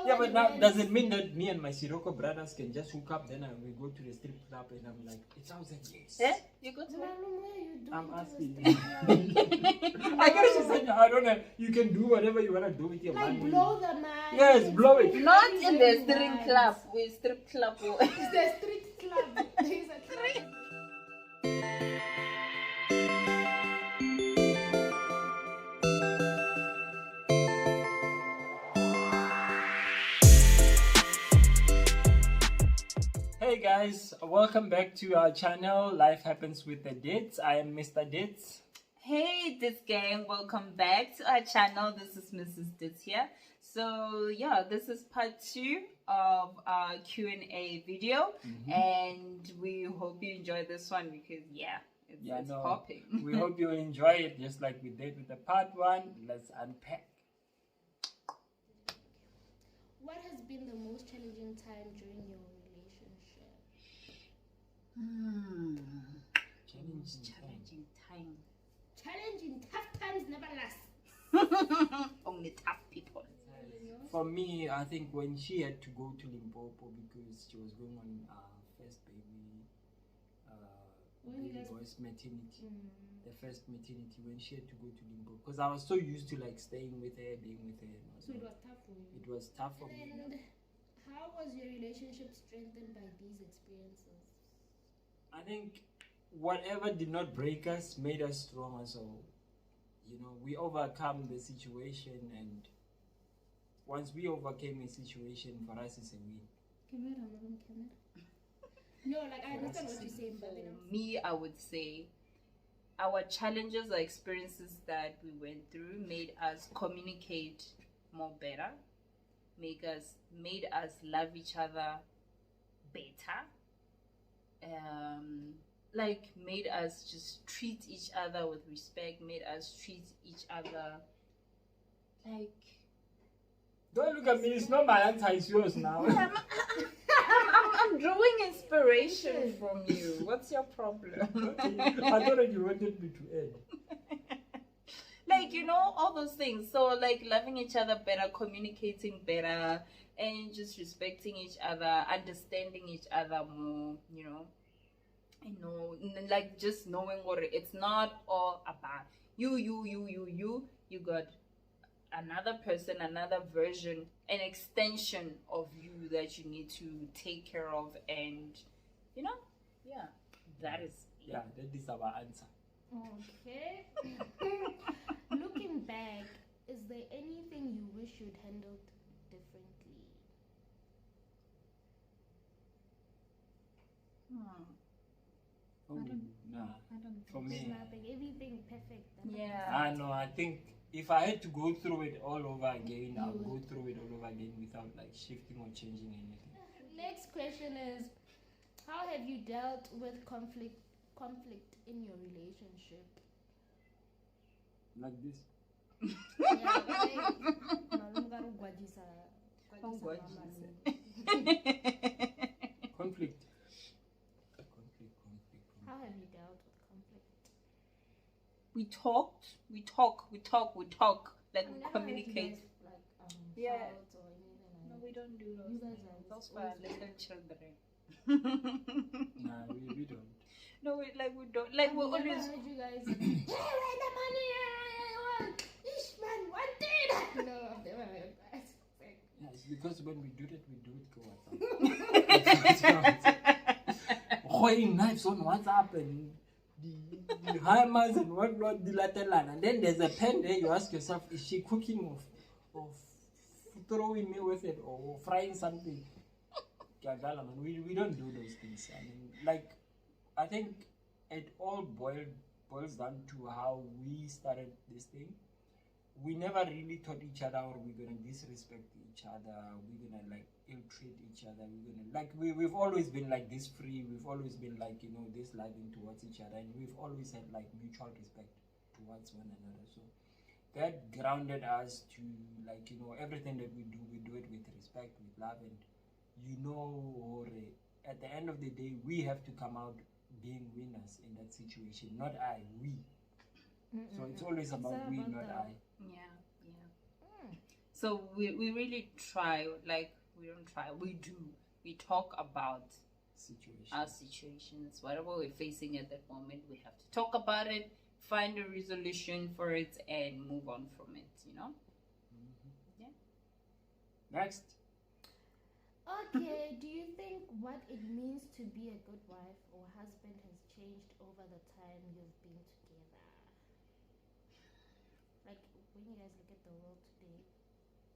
Yeah, but now does it mean that me and my Sirocco brothers can just hook up, then we go to the strip club and I'm like, it's out there, yes. Eh? You go to I'm asking you. I guess she said, I don't know, you can do whatever you want to do with your like money. blow the man. Yes, blow it. Not in the strip club. We strip club. It's the street club. There's a club. Hey guys, welcome back to our channel, Life Happens with the Dates. I am Mr. Dates. Hey, this gang, welcome back to our channel. This is Mrs. Ditz here. So yeah, this is part 2 of our Q&A video, and we hope you enjoy this one because it's popping. We hope you enjoy it just like we did with the part 1. Let's unpack. What has been the most challenging time during your relationship? Challenging time. Challenging, tough times never last. Only tough people. For me, I think when she had to go to Limpopo because she was going on first baby boy's maternity, the first maternity, when she had to go to Limpopo, because I was so used to like staying with her, being with her. So it was tough for you. It was tough for me. And how was your relationship strengthened by these experiences? I think whatever did not break us made us stronger. So, you know, we overcome the situation, and once we overcame a situation, for us it's a win. Camera. No, like I understand what you're saying, but For me, I would say our challenges or experiences that we went through made us communicate more better, made us love each other better, made us just treat each other with respect, made us treat each other like... Don't look at me, it's not my answer, it's yours now. I'm drawing inspiration from you. What's your problem? Okay. I thought you wanted me to end. Like, you know, all those things. So, like, loving each other better, communicating better, and just respecting each other, understanding each other more, you know. Like, just knowing what it's not all about you. You got another person, another version, an extension of you that you need to take care of, and you know, that is our answer. Okay. Looking back, is there anything you wish you'd handled differently? I don't. For me, everything perfect. Yeah. I think if I had to go through it all over again, I would go through it all over again without like shifting or changing anything. Next question is, how have you dealt with conflict in your relationship? Like this. Conflict. How have you dealt with conflict? We talk. Like, we communicate. No, we don't do those things. Those for little children. Nah, we don't. No, we don't. Like, we always... heard you guys, hey, where the money? Ish, man, what did? No, I've never heard that. Yeah, it's because when we do WhatsApp. Holding knives on WhatsApp and the hammers and whatnot, and then there's a pen there. You ask yourself, is she cooking of throwing me with it or frying something? We don't do those things. I mean, like, I think it all boils down to how we started this thing. We never really taught each other, or we're gonna disrespect each other, we're gonna like ill-treat each other, we're gonna like we've always been like this free, we've always been like, you know, this loving towards each other, and we've always had like mutual respect towards one another. So that grounded us to, like, you know, everything that we do it with respect, with love, and you know, at the end of the day, we have to come out being winners in that situation, not we. So it's always about we, not I. Yeah. So we really try, like, we don't try, we do. We talk about our situations, whatever we're facing at that moment. We have to talk about it, find a resolution for it, and move on from it, you know? Yeah. Next. Okay, do you think what it means to be a good wife or husband has changed over the time you've been together? Like, when you guys look at the world today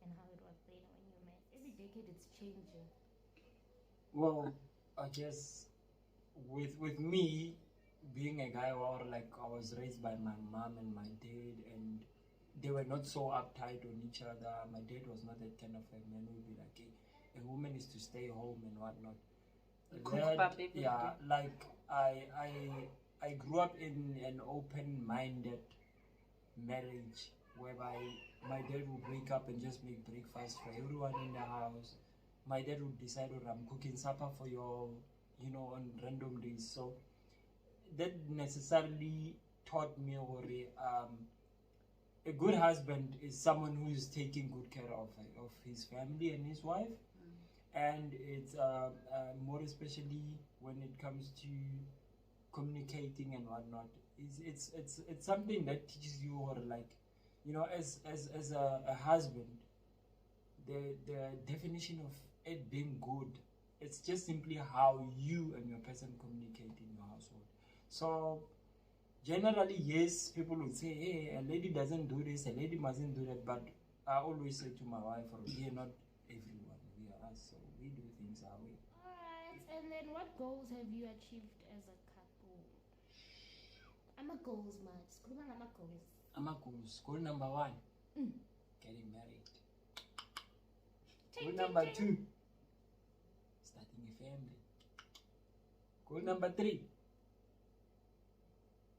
and how it was then when you met, every decade it's changing. Well, I guess with me being a guy, or like I was raised by my mom and my dad, and they were not so uptight on each other. My dad was not that kind of a man who would be like, hey, a woman is to stay home and whatnot. Like I grew up in an open-minded marriage whereby my dad would wake up and just make breakfast for everyone in the house. My dad would decide, oh, I'm cooking supper for you, you know, on random days. So that necessarily taught me a good husband is someone who is taking good care of his family and his wife. And it's more especially when it comes to communicating and whatnot. It's something that teaches you, or like, you know, as a husband, the definition of it being good, it's just simply how you and your person communicate in your household. So generally, yes, people would say, hey, a lady doesn't do this, a lady mustn't do that, but I always say to my wife, we are not everyone, we are us, so we do things our way. Alright, and then what goals have you achieved as a couple? I'm a goals man. I'm a goals. Goal number 1, getting married. Goal number 2, starting a family. Goal number 3,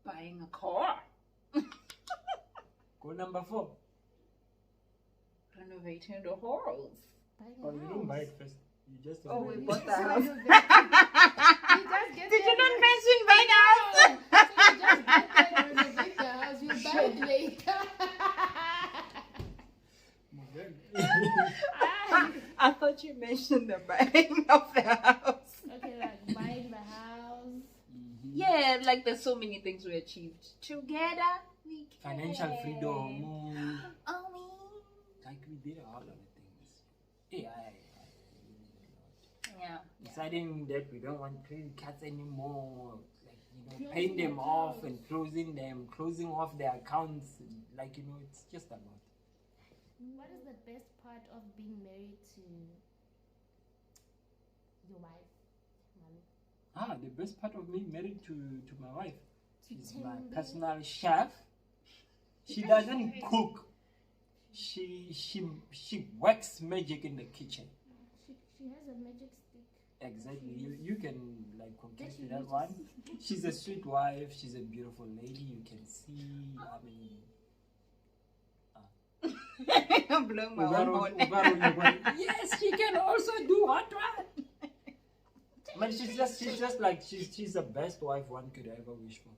buying a car. goal number 4, renovating the halls. oh, you didn't buy it first. You just we renovate. bought the house. Did Did you not mention buying a house? So you just get there and renovate the house. You buy it later. I thought you mentioned the buying of the house. Okay, like buying the house. Yeah, like there's so many things we achieved together. We can. Financial freedom. Oh, me. Like we did a lot of things. Yeah, Yeah. deciding that we don't want credit cards anymore, like, you know, Closing paying them off accounts. and closing off their accounts, like, you know, it's just a lot. What is the best part of being married to your wife, Malu? The best part of me married to my wife, she's my Tender. personal chef. She doesn't cook. She works magic in the kitchen. She has a magic stick. Exactly. You can like contest with that uses. one. She's a sweet wife. She's a beautiful lady. You can see. I mean, I'm blowing my own horn. yes, she can also do what? But she's just like she's the best wife one could ever wish for.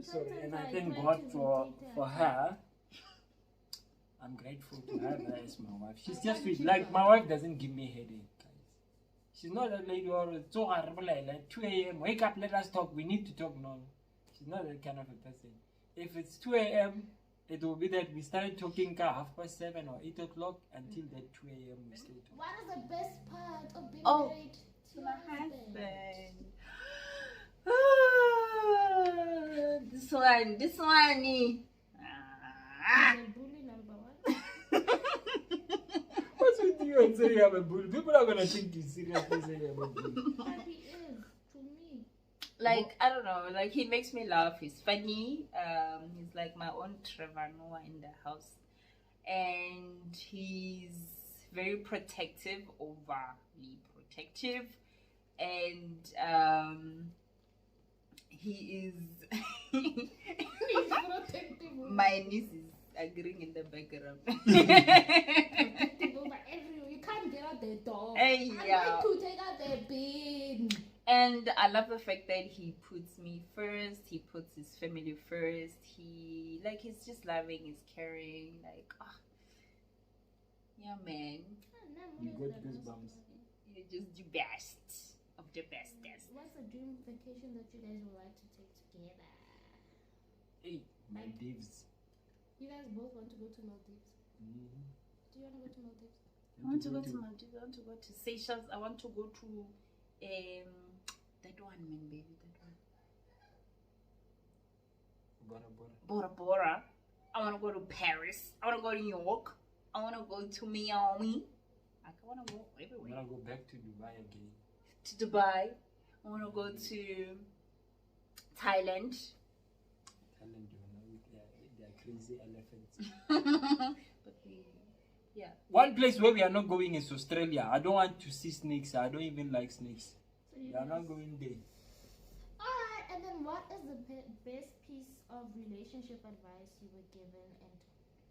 So, and I thank God for her. I'm grateful to have her as my wife. She's just sweet. Like, my wife doesn't give me headache, guys. She's not that lady or so horrible like 2 a.m. Wake up, let us talk. We need to talk. No, she's not that kind of a person. If it's 2 a.m., it will be that we started talking 7:30 or 8 o'clock until that 2 a.m. we still talk. What is the best part of being Oh, married to my your husband? Husband. This one. He's a bully number 1. What's with you and say you have a bully? People are gonna think you seriously say you have a bully. But he is, to me. Like, I don't know, like he makes me laugh. He's funny. He's like my own Trevor Noah in the house. And he's very protective, overly protective. And he is He's protective over, my niece is agreeing in the background. protective over everyone. You can't get out the door. Hey, yeah. I'm going to take out the bin. And I love the fact that he puts me first. He puts his family first. He's just loving, he's caring. Like, Yeah, man. You got goosebumps. You're just the best of the bestest. What's a dream vacation that you guys would like to take together? Hey, Maldives. You guys both want to go to Maldives. Mm-hmm. Do you want to go to Maldives? I want to go to Maldives. I want to go to Seychelles. I want to go to that one, man, baby, that one. Bora Bora. Bora Bora. I want to go to Paris. I want to go to New York. I want to go to Miami. I want to go everywhere. I want to go back to Dubai again. To Dubai. I want to go to Thailand. Thailand, you know, they're crazy elephants. But yeah. One place where we are not going is Australia. I don't want to see snakes. I don't even like snakes. So you We are not going there. Alright, and then what is the best piece of relationship advice you were given and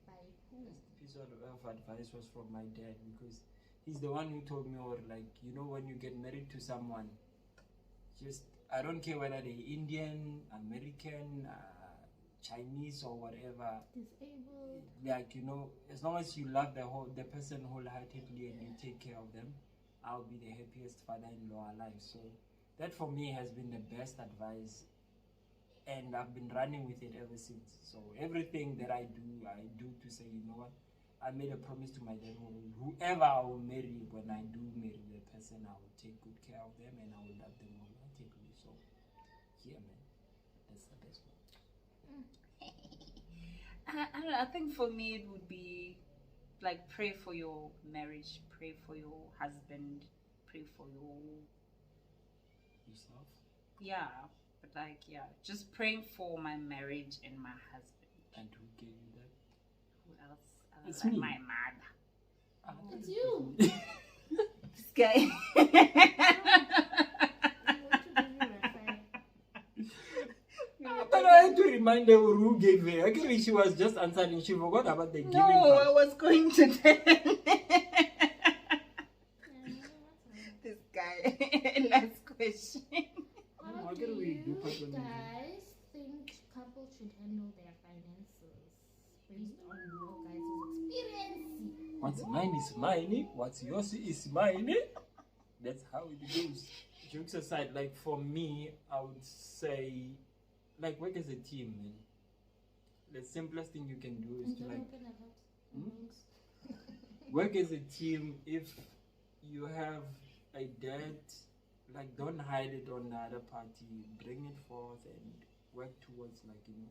by who? Piece of advice was from my dad, because he's the one who told me, or like, you know, when you get married to someone, just, I don't care whether they're Indian, American, Chinese or whatever, Disabled. like, you know, as long as you love the person wholeheartedly and you take care of them, I'll be the happiest father-in-law alive. So that for me has been the best advice, and I've been running with it ever since. So everything that I do to say, you know what, I made a promise to my dad, whoever I will marry, when I do marry the person, I will take good care of them and I will love them wholeheartedly. So yeah, man, that's the best one. I don't know, I think for me it would be like, pray for your marriage, pray for your husband, pray for Yourself? yeah, but like, yeah, just praying for my marriage and my husband. And who gave you that? Who else? It's Like me. my mother. It's you. This guy. But I had to remind her who gave her. Actually, she was just answering. She forgot about the giving No, part. I was going to tell this guy. Last question. How What do do we do you personally? guys think couples should handle their finances based on your guys' experience? What's mine is mine. What's yours is mine. That's how it goes. Jokes aside, like for me, I would say, like, work as a team, man. The simplest thing you can do is to like work as a team. If you have a debt, like, don't hide it on the other party. Bring it forth and work towards, like, you know.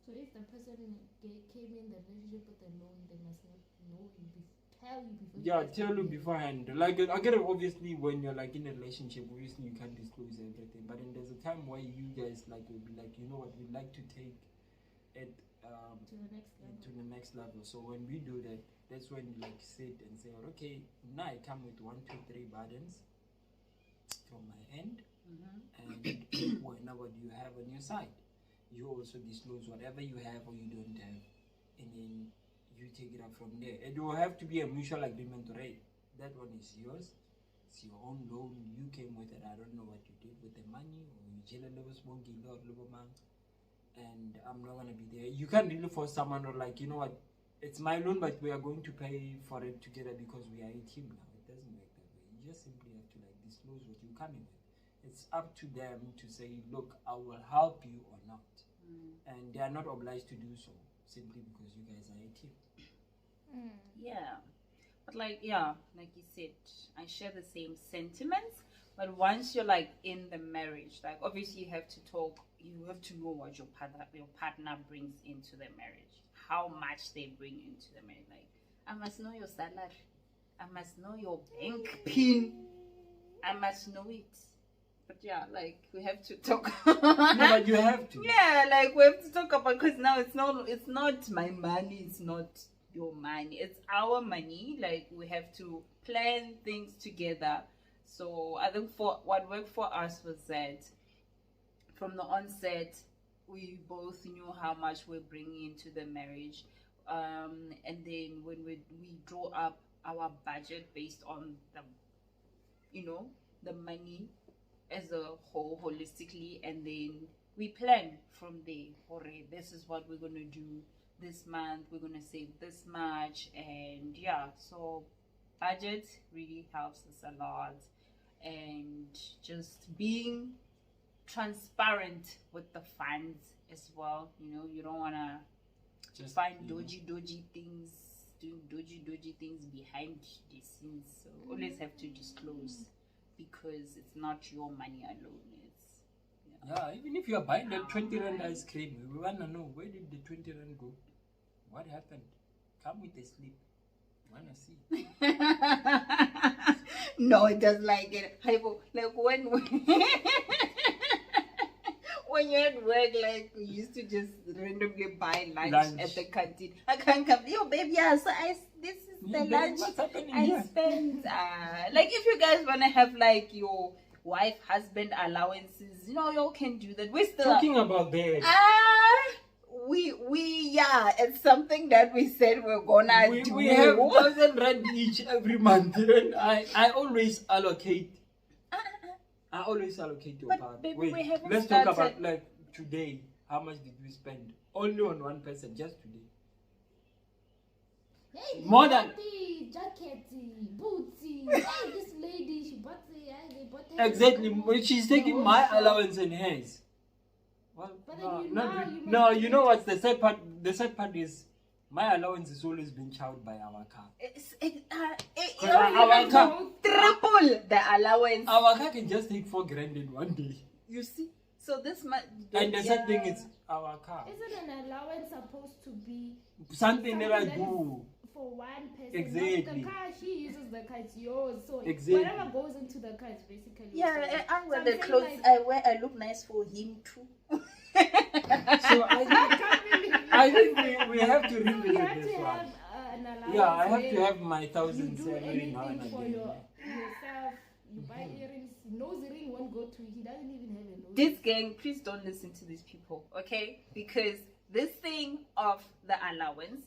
So if the person came in the relationship with a loan, they must not know you, tell you before. Yeah, tell you beforehand. Like, I get it, obviously, when you're like in a relationship, obviously you can't disclose everything. But then there's a time where you guys like will be like, you know what, we'd like to take it To the next level. to the next level. So when we do that, that's when you like sit and say, okay, now I come with 1, 2, 3 burdens from my end, and whenever you have on your side, you also disclose whatever you have or you don't have, and then you take it up from there. It will have to be a mutual agreement, right? That one is yours. It's your own loan. You came with it. I don't know what you did with the money, or you jail a little smoky little man, and I'm not gonna be there. You can't really force someone, or like, you know what, it's my loan, but we are going to pay for it together because we are a team now. It doesn't work that way. You just simply have to like disclose what you're coming with. It's up to them to say, look, I will help you or not. And they are not obliged to do so simply because you guys are a team. Yeah, but like, yeah, like you said, I share the same sentiments. But once you're like in the marriage, like obviously you have to talk. You have to know what your partner brings into the marriage, how much they bring into the marriage. Like, I must know your salary, I must know your bank pin, I must know it. But yeah, like we have to talk. No, but you have to. Yeah, like we have to talk about, because now it's not my money, it's not your money, it's our money. Like we have to plan things together. So I think for what worked for us was that from the onset we both knew how much we're bringing into the marriage, and then when we draw up our budget based on the, you know, the money as a whole holistically, and then we plan from there. Alright, this is what we're gonna do this month we're gonna save this much, and yeah, so budget really helps us a lot, and just being transparent with the funds as well. You know, you don't wanna Just find dodgy things, doing dodgy things behind the scenes. So always have to disclose, because it's not your money alone. It's Yeah, even if you are buying that 20 rand ice cream, we wanna know, where did the 20 rand go? What happened? Come with a slip. Wanna see? No, it does like it. Like when you're at work, like we used to just randomly buy lunch at the canteen. I can't come. Yo, baby, yeah. So this is the Yeah, babe, lunch what's happening I here? spent. Like if you guys wanna have like your wife husband allowances, you know, y'all can do that. We're still Talking about that. yeah, it's something that we said we're gonna do. We have 1,000 rand each every month, and I always allocate. I always allocate your But part. baby, Wait, we haven't let's talk started. about like today. How much did we spend? Only on one person, just today. Hey, More than- jacket, boots. Hey, this lady, she bought they bought her Exactly. clothes, When she's the taking whole my shop. allowance and hers. Well, But no, then you not now really. you must No, do you know it. what's the sad part? The sad part is my allowance is always been chowed by our car. It our car, triple the allowance. our car can just take 4 grand in one day. You see, so this month. And the sad thing is our car. Isn't an allowance supposed to be Something that I that do. is for one person? Exactly. Not the car she uses the car, it's yours. So Exactly. whatever goes into the car is basically Yeah, yours. I wear So the I'm saying, clothes like, I wear. I look nice for him too. So I think we have to So you revisit have this to one. have an allowance. Yeah, I have where to have my you 1,000 do every now and anything for again. yourself. You buy earrings. Nose ring won't go to. He doesn't even have a nose. This gang, please don't listen to these people, okay? Because this thing of the allowance,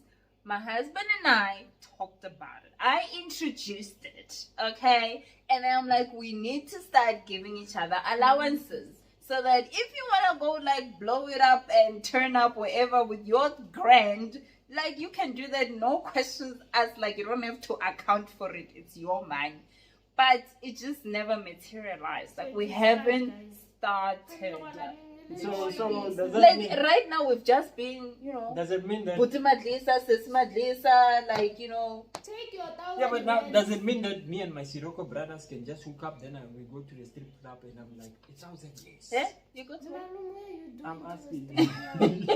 my husband and I talked about it. I introduced it, okay? And then I'm like, we need to start giving each other allowances. So that if you want to go like blow it up and turn up wherever with your grand, like you can do that, no questions asked. Like you don't have to account for it. It's your money. But it just never materialized. Like So we it's haven't start, guys. started. So does that Like mean, right now we've just been, you know, does it mean that? Buti Madlisa, Sis Madlisa, like, you know. Take your 1,000. Yeah, but now rands. does it mean that me and my Siroko brothers can just hook up? Then we go to the strip club and I'm like, 1,000, yes. Eh? You go to Malum, where you doing I'm to asking. the strip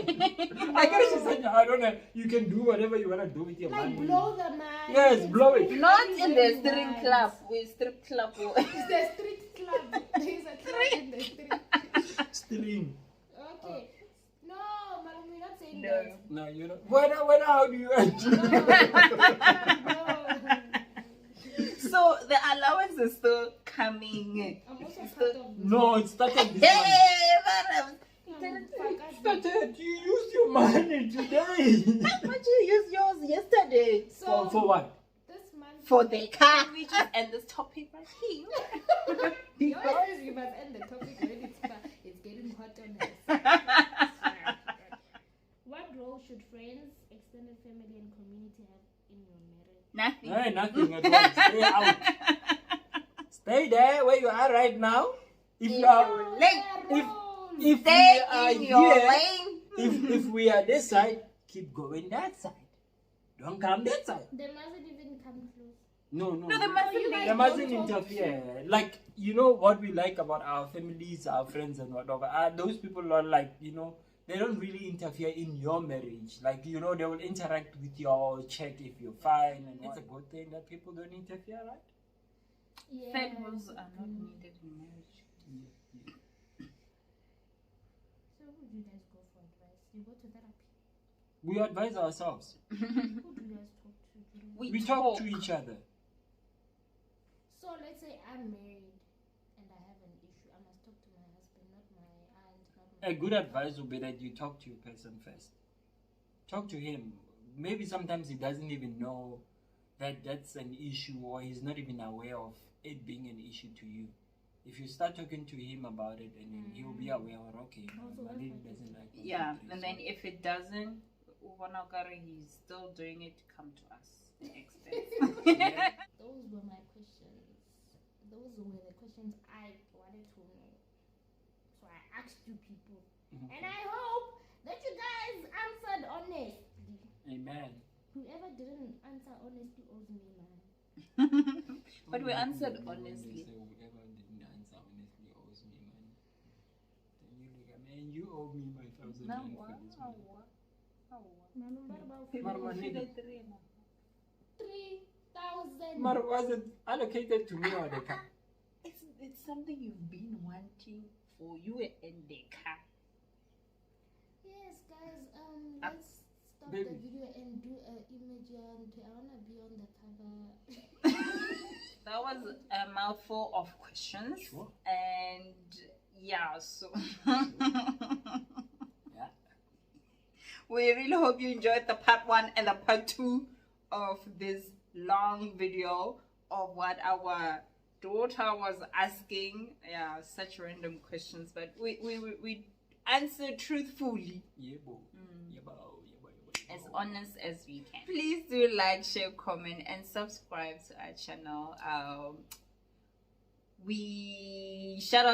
club? I guess she said, I don't know. You can do whatever you want to do with your Like money. blow the mind. Yes, blow it. Not in the strip club. We strip club. It's the street club. There's a club in the street. Stealing. Okay. No, Malum, we're not saying No. that. No, you don't. How do you No. So the allowance is still coming. I'm also It's part still- of this. No, it started this Hey, month. madam. It started. You used your money today. But you used yours yesterday. So, For what? this month. For the car. We just end this topic right here. You always say we must end the topic when it's getting hot on us. What role should friends, extended family, and community have in your marriage? Nothing. Hey, nothing at all. Stay out. Stay there where you are right now. If you are, if Stay we are in your here, lane. if we are this side, keep going that side. Don't come that side. They mustn't even come close. No. No, they mustn't you be. guys They mustn't don't talk interfere. Like, you know what we like about our families, our friends and whatever. Those people are like, you know, they don't really interfere in your marriage. Like, you know, they will interact with your check if you're fine. And it's a good thing that people don't interfere, right? Yeah. Third rules are not needed in marriage. So who do you guys go for advice? You go to therapy. We advise ourselves. Who do you guys talk to? We talk to each other. So let's say I'm married and I have an issue. I must talk to my husband, not my aunt, not my A good advice would be that you talk to your person first. Talk to him. Maybe sometimes he doesn't even know that that's an issue, or he's not even aware of it being an issue to you. If you start talking to him about it, and then he'll be aware, okay, Also, my that's lady what doesn't like what Yeah, I'm and doing, then if it doesn't, he's still doing it, come to us next Those were my questions. Those were the questions I wanted to know. So I asked you people. And I hope that you guys answered honestly. Amen. Whoever didn't answer honestly owes me money. But we answered honestly. Whoever didn't answer honestly owes me money. Then you look at man, you owe me my 1,000 rand for this month. 3,000. But was it allocated to me or the car? It's something you've been wanting for you and the car. Yes, guys. Let's stop the video and do an image. I wanna be on the cover. That was a mouthful of questions. Sure. And yeah, so Yeah. we really hope you enjoyed the part 1 and the part 2 of this long video of what our daughter was asking. Yeah, such random questions, but we answered truthfully, as honest as we can. Please do like, share, comment, and subscribe to our channel. We shout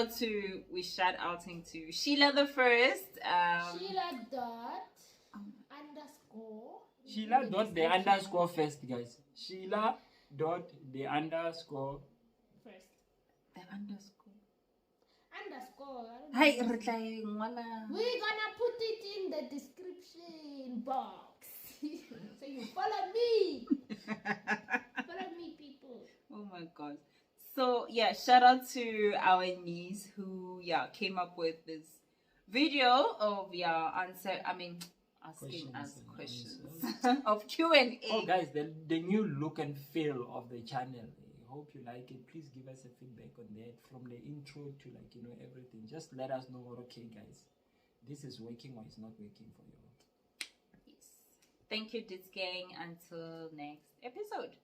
outing to Sheila the First. Sheila dot underscore. Sheila dot the underscore first, guys. Sheila dot the underscore First. The underscore. Underscore. Hi, We're gonna put it in the description box. So you follow me. Follow me, people. Oh my god. So yeah, shout out to our niece who came up with this video of asking us questions of Q&A. Oh guys, the new look and feel of the channel. I hope you like it. Please give us a feedback on that, from the intro to everything. Just let us know, okay guys, this is working or it's not working for you. Yes. Thank you, Dits Gang. Until next episode.